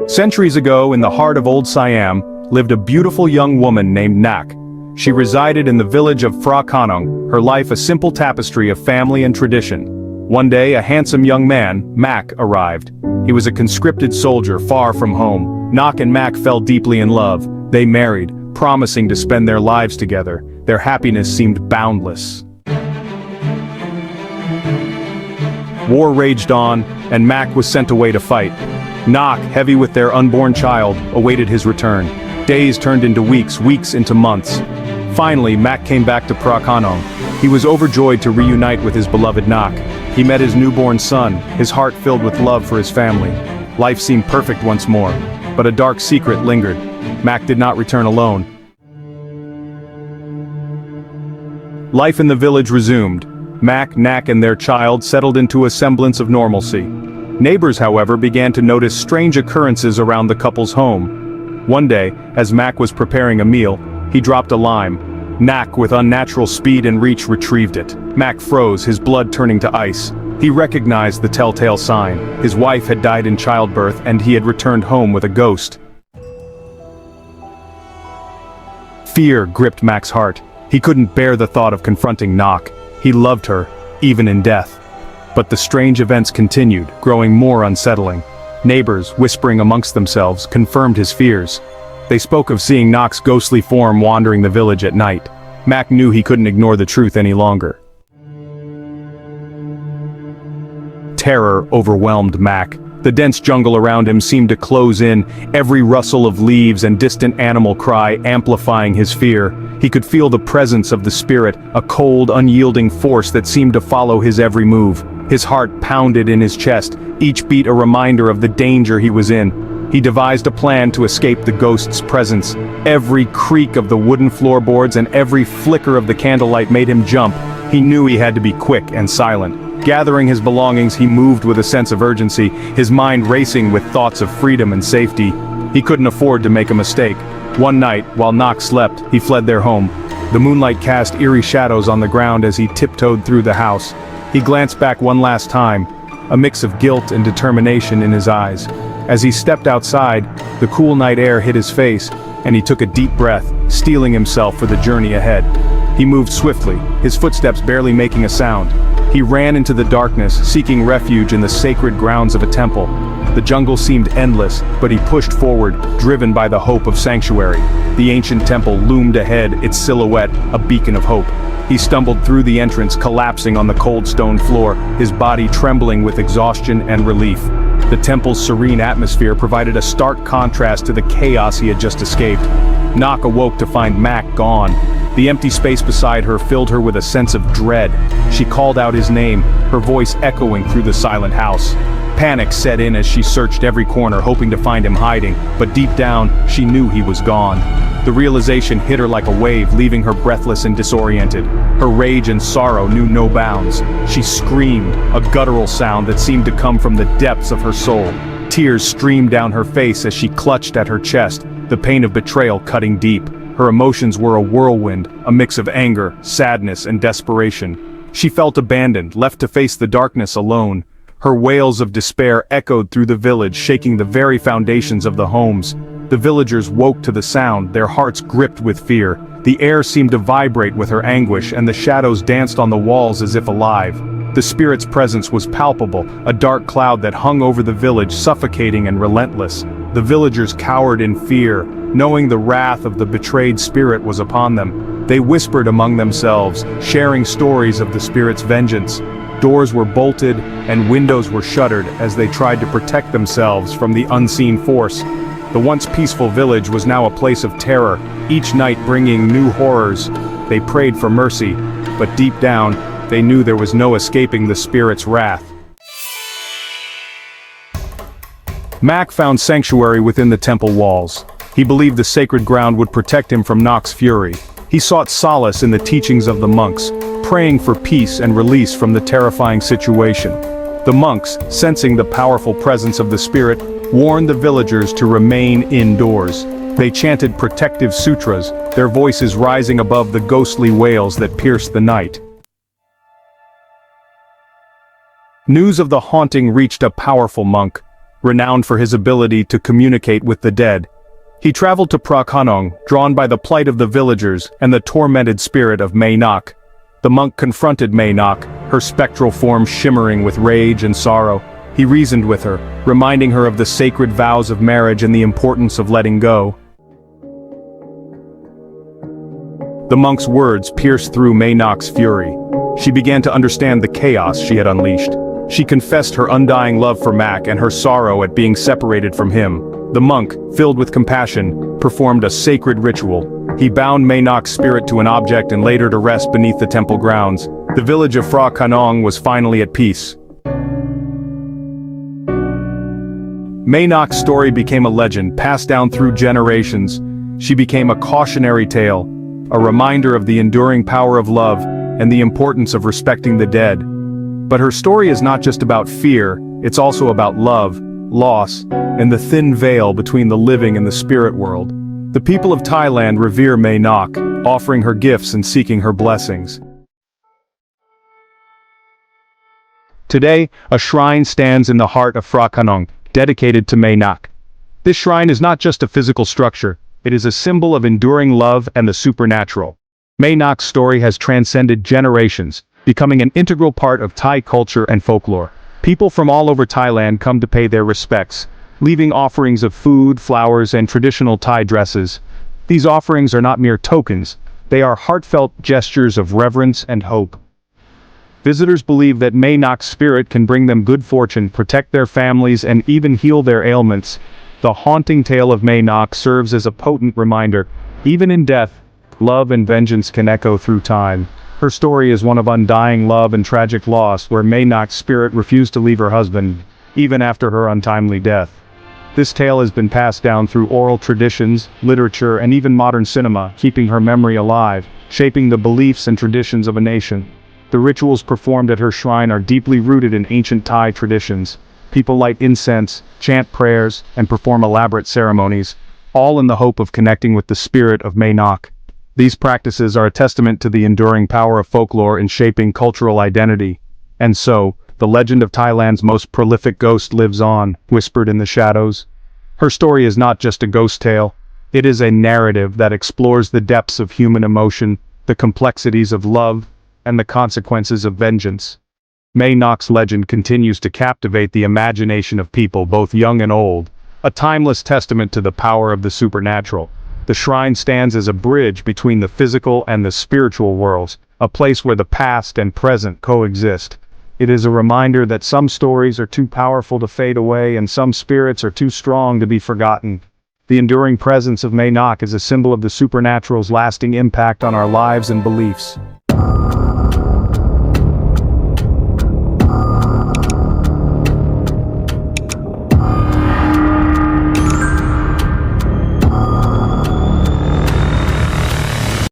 Centuries ago, in the heart of old Siam, lived a beautiful young woman named Nak. She resided in the village of Phra Kanong, her life a simple tapestry of family and tradition. One day, a handsome young man, Mak, arrived. He was a conscripted soldier far from home. Nak and Mak fell deeply in love. They married, promising to spend their lives together. Their happiness seemed boundless. War raged on, and Mak was sent away to fight. Nak, heavy with their unborn child, awaited his return. Days turned into weeks, weeks into months. Finally, Mak came back to Phra Kanong. He was overjoyed to reunite with his beloved Nak. He met his newborn son, his heart filled with love for his family. Life seemed perfect once more, but a dark secret lingered. Mak did not return alone. Life in the village resumed. Mak, Nak and their child settled into a semblance of normalcy. Neighbors, however, began to notice strange occurrences around the couple's home. One day, as Mak was preparing a meal, he dropped a lime. Nak, with unnatural speed and reach, retrieved it. Mak froze, his blood turning to ice. He recognized the telltale sign. His wife had died in childbirth, and he had returned home with a ghost. Fear gripped Mak's heart. He couldn't bear the thought of confronting Nak. He loved her, even in death. But the strange events continued, growing more unsettling. Neighbors, whispering amongst themselves, confirmed his fears. They spoke of seeing Nak's ghostly form wandering the village at night. Mak knew he couldn't ignore the truth any longer. Terror overwhelmed Mak. The dense jungle around him seemed to close in, every rustle of leaves and distant animal cry amplifying his fear. He could feel the presence of the spirit, a cold, unyielding force that seemed to follow his every move. His heart pounded in his chest, each beat a reminder of the danger he was in. He devised a plan to escape the ghost's presence. Every creak of the wooden floorboards and every flicker of the candlelight made him jump. He knew he had to be quick and silent. Gathering his belongings, he moved with a sense of urgency, his mind racing with thoughts of freedom and safety. He couldn't afford to make a mistake. One night, while Nak slept, he fled their home. The moonlight cast eerie shadows on the ground as he tiptoed through the house. He glanced back one last time, a mix of guilt and determination in his eyes. As he stepped outside, the cool night air hit his face, and he took a deep breath, steeling himself for the journey ahead. He moved swiftly, his footsteps barely making a sound. He ran into the darkness, seeking refuge in the sacred grounds of a temple. The jungle seemed endless, but he pushed forward, driven by the hope of sanctuary. The ancient temple loomed ahead, its silhouette a beacon of hope. He stumbled through the entrance, collapsing on the cold stone floor, his body trembling with exhaustion and relief. The temple's serene atmosphere provided a stark contrast to the chaos he had just escaped. Nak awoke to find Mak gone. The empty space beside her filled her with a sense of dread. She called out his name, her voice echoing through the silent house. Panic set in as she searched every corner, hoping to find him hiding, but deep down, she knew he was gone. The realization hit her like a wave, leaving her breathless and disoriented. Her rage and sorrow knew no bounds. She screamed, a guttural sound that seemed to come from the depths of her soul. Tears streamed down her face as she clutched at her chest, the pain of betrayal cutting deep. Her emotions were a whirlwind, a mix of anger, sadness, and desperation. She felt abandoned, left to face the darkness alone. Her wails of despair echoed through the village, shaking the very foundations of the homes. The villagers woke to the sound, their hearts gripped with fear. The air seemed to vibrate with her anguish, and the shadows danced on the walls as if alive. The spirit's presence was palpable, a dark cloud that hung over the village, suffocating and relentless. The villagers cowered in fear, knowing the wrath of the betrayed spirit was upon them. They whispered among themselves, sharing stories of the spirit's vengeance. Doors were bolted, and windows were shuttered as they tried to protect themselves from the unseen force. The once peaceful village was now a place of terror, each night bringing new horrors. They prayed for mercy, but deep down, they knew there was no escaping the spirit's wrath. Mak found sanctuary within the temple walls. He believed the sacred ground would protect him from Nak's fury. He sought solace in the teachings of the monks, praying for peace and release from the terrifying situation. The monks, sensing the powerful presence of the spirit, warned the villagers to remain indoors. They chanted protective sutras, their voices rising above the ghostly wails that pierced the night. News of the haunting reached a powerful monk. renowned for his ability to communicate with the dead. He traveled to Phra Khanong, drawn by the plight of the villagers and the tormented spirit of Mae Nak. The monk confronted Mae Nak, her spectral form shimmering with rage and sorrow. He reasoned with her, reminding her of the sacred vows of marriage and the importance of letting go. The monk's words pierced through Mae Nak's fury. She began to understand the chaos she had unleashed. She confessed her undying love for Mac and her sorrow at being separated from him. The monk, filled with compassion, performed a sacred ritual. He bound Mae Nak's spirit to an object and laid her to rest beneath the temple grounds. The village of Phra Khanong was finally at peace. Mae Nak's story became a legend, passed down through generations. She became a cautionary tale, a reminder of the enduring power of love and the importance of respecting the dead. But her story is not just about fear, it's also about love, loss, and the thin veil between the living and the spirit world. The people of Thailand revere Mae Nak, offering her gifts and seeking her blessings. Today, a shrine stands in the heart of Phra Khanong, dedicated to Mae Nak. This shrine is not just a physical structure, it is a symbol of enduring love and the supernatural. Mae Nak's story has transcended generations, becoming an integral part of Thai culture and folklore. People from all over Thailand come to pay their respects, leaving offerings of food, flowers, and traditional Thai dresses. These offerings are not mere tokens, they are heartfelt gestures of reverence and hope. Visitors believe that Mae Nak's spirit can bring them good fortune, protect their families, and even heal their ailments. The haunting tale of Mae Nak serves as a potent reminder. Even in death, love and vengeance can echo through time. Her story is one of undying love and tragic loss, where Mae Nak's spirit refused to leave her husband, even after her untimely death. This tale has been passed down through oral traditions, literature, and even modern cinema, keeping her memory alive, shaping the beliefs and traditions of a nation. The rituals performed at her shrine are deeply rooted in ancient Thai traditions. People light incense, chant prayers, and perform elaborate ceremonies, all in the hope of connecting with the spirit of Mae Nak. These practices are a testament to the enduring power of folklore in shaping cultural identity. And so, the legend of Thailand's most prolific ghost lives on, whispered in the shadows. Her story is not just a ghost tale. It is a narrative that explores the depths of human emotion, the complexities of love, and the consequences of vengeance. Mae Nak's legend continues to captivate the imagination of people both young and old, a timeless testament to the power of the supernatural. The shrine stands as a bridge between the physical and the spiritual worlds, a place where the past and present coexist. It is a reminder that some stories are too powerful to fade away and some spirits are too strong to be forgotten. The enduring presence of Mae Nak is a symbol of the supernatural's lasting impact on our lives and beliefs.